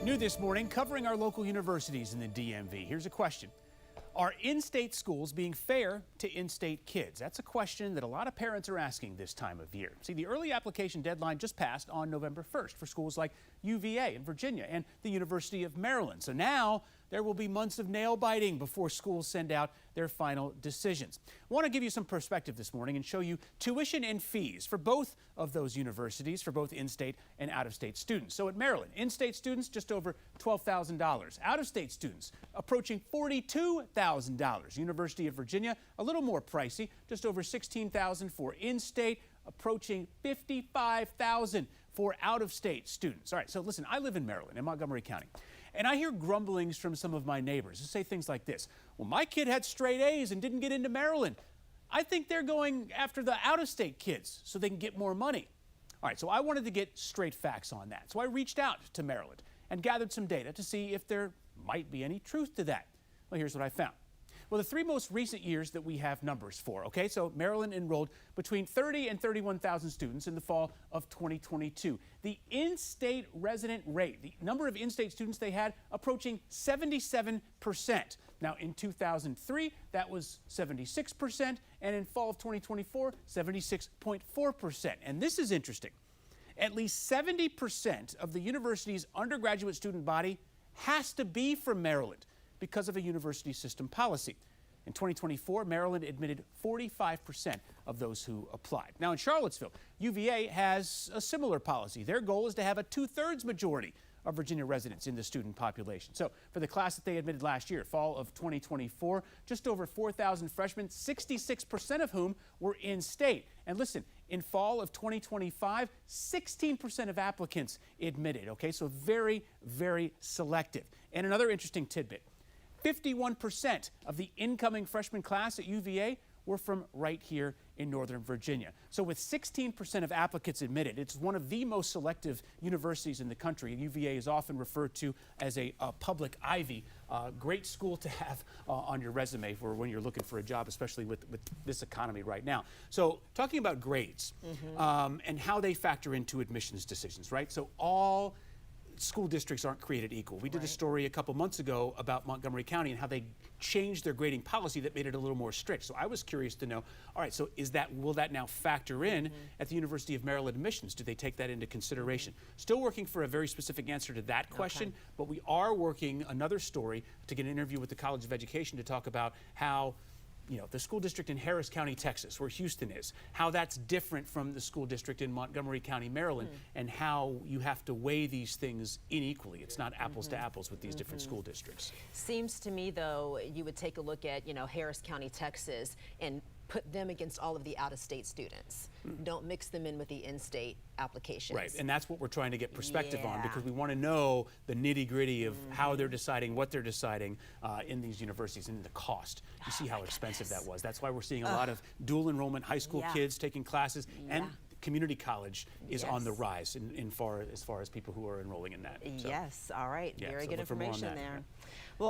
New this morning, covering our local universities in the DMV. Here's a question. Are in-state schools being fair to in-state kids? That's a question that a lot of parents are asking this time of year. See, the early application deadline just passed on November 1st for schools like UVA in Virginia and the University of Maryland. So now there will be months of nail biting before schools send out their final decisions. I want to give you some perspective this morning and show you tuition and fees for both of those universities, for both in-state and out-of-state students. So at Maryland, in-state students just over $12,000. Out-of-state students approaching $42,000. University of Virginia, a little more pricey, just over $16,000 for in-state, approaching $55,000 for out-of-state students. All right, so listen, I live in Maryland, in Montgomery County, and I hear grumblings from some of my neighbors who say things like this. Well, my kid had straight A's and didn't get into Maryland. I think they're going after the out-of-state kids so they can get more money. All right, so I wanted to get straight facts on that. So I reached out to Maryland and gathered some data to see if there might be any truth to that. Well, here's what I found. Well, the three most recent years that we have numbers for, okay? So Maryland enrolled between 30 and 31,000 students in the fall of 2022. The in-state resident rate, the number of in-state students they had, approaching 77%. Now, in 2003, that was 76%, and in fall of 2024, 76.4%. And this is interesting. At least 70% of the university's undergraduate student body has to be from Maryland because of a university system policy. In 2024, Maryland admitted 45% of those who applied. Now in Charlottesville, UVA has a similar policy. Their goal is to have a 2/3 majority of Virginia residents in the student population. So for the class that they admitted last year, fall of 2024, just over 4,000 freshmen, 66% of whom were in-state. And listen, in fall of 2025, 16% of applicants admitted, okay? So very, very selective. And another interesting tidbit, 51% of the incoming freshman class at UVA were from right here in Northern Virginia. So with 16% of applicants admitted, it's one of the most selective universities in the country. UVA is often referred to as a public Ivy. Great school to have on your resume for when you're looking for a job, especially with this economy right now. So talking about grades and how they factor into admissions decisions, right? So all school districts aren't created equal. We did a story a couple months ago about Montgomery County and how they changed their grading policy that made it a little more strict. So I was curious to know, all right, so will that now factor in at the University of Maryland admissions? Do they take that into consideration? Still working for a very specific answer to that question, but we are working another story to get an interview with the College of Education to talk about how the school district in Harris County, Texas, where Houston is, how that's different from the school district in Montgomery County, Maryland, and how you have to weigh these things unequally. It's not apples to apples with these different school districts. Seems to me, though, you would take a look at, Harris County, Texas, and put them against all of the out-of-state students. Don't mix them in with the in-state applications. Right, and that's what we're trying to get perspective on, because we want to know the nitty-gritty of how they're deciding, what they're deciding in these universities, and the cost. You see how expensive that was. That's why we're seeing a lot of dual enrollment high school kids taking classes, and community college is on the rise as far as people who are enrolling in that. So, yes, all right, very good information there. Well,